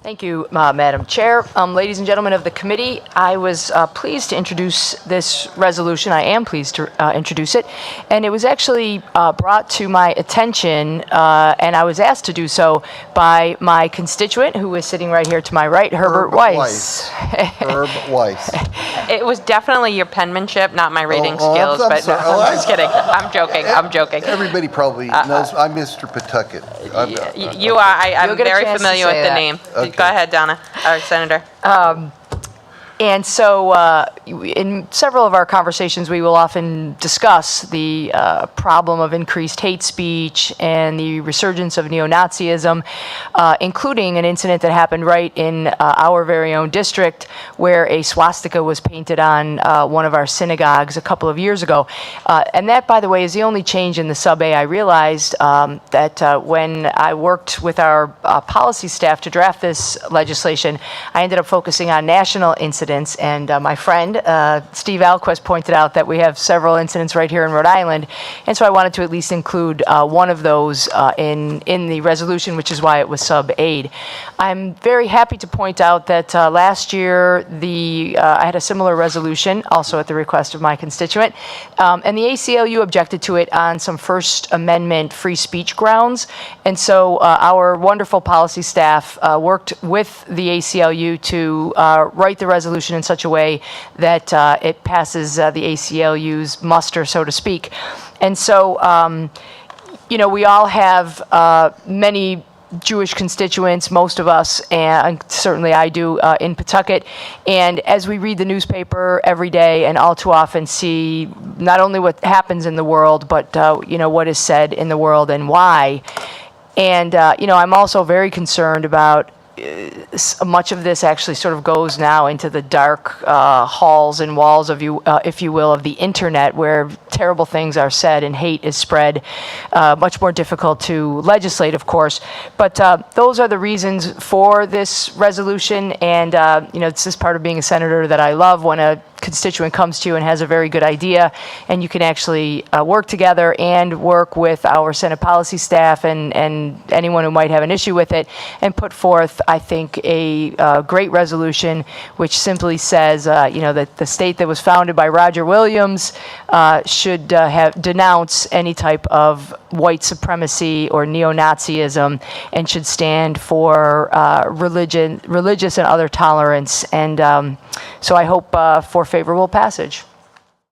Thank you, Madam Chair. Ladies and gentlemen of the committee, I was pleased to introduce this resolution. I am pleased to introduce it. And it was actually brought to my attention, and I was asked to do so by my constituent, who is sitting right here to my right, Herbert Weiss. Herb Weiss. It was definitely your penmanship, not my reading I'm skills, but no, sorry. I'm just kidding. I'm joking. I'm joking. Everybody probably knows I'm Mr. Pawtucket. You are. I'm You'll get a very chance to familiar with say the that. name. Okay. Go ahead, Donna, or Senator. And so in several of our conversations, we will often discuss the problem of increased hate speech and the resurgence of Neo-Nazism, including an incident that happened right in our very own district where a swastika was painted on one of our synagogues a couple of years ago. And that, by the way, is the only change in the sub-A. I realized that when I worked with our policy staff to draft this legislation, I ended up focusing on national incidents. And my friend, Steve Alquist, pointed out that we have several incidents right here in Rhode Island. And so I wanted to at least include one of those in the resolution, which is why it was sub-A. I'm very happy to point out that last year I had a similar resolution, also at the request of my constituent, and the ACLU objected to it on some First Amendment free speech grounds. And so our wonderful policy staff worked with the ACLU to write the resolution in such a way that it passes the ACLU's muster, so to speak. And so, we all have many Jewish constituents, most of us, and certainly I do, in Pawtucket. And as we read the newspaper every day and all too often see not only what happens in the world, but, what is said in the world and why. And, I'm also very concerned about much of this actually sort of goes now into the dark halls and walls of if you will, of the internet, where terrible things are said and hate is spread. Much more difficult to legislate, of course. But those are the reasons for this resolution. And it's this part of being a senator that I love, when a constituent comes to you and has a very good idea, and you can actually work together and work with our Senate policy staff and anyone who might have an issue with it, and put forth, I think, a great resolution which simply says, that the state that was founded by Roger Williams should denounce any type of white supremacy or neo-Nazism, and should stand for religious and other tolerance. And so I hope for favorable passage.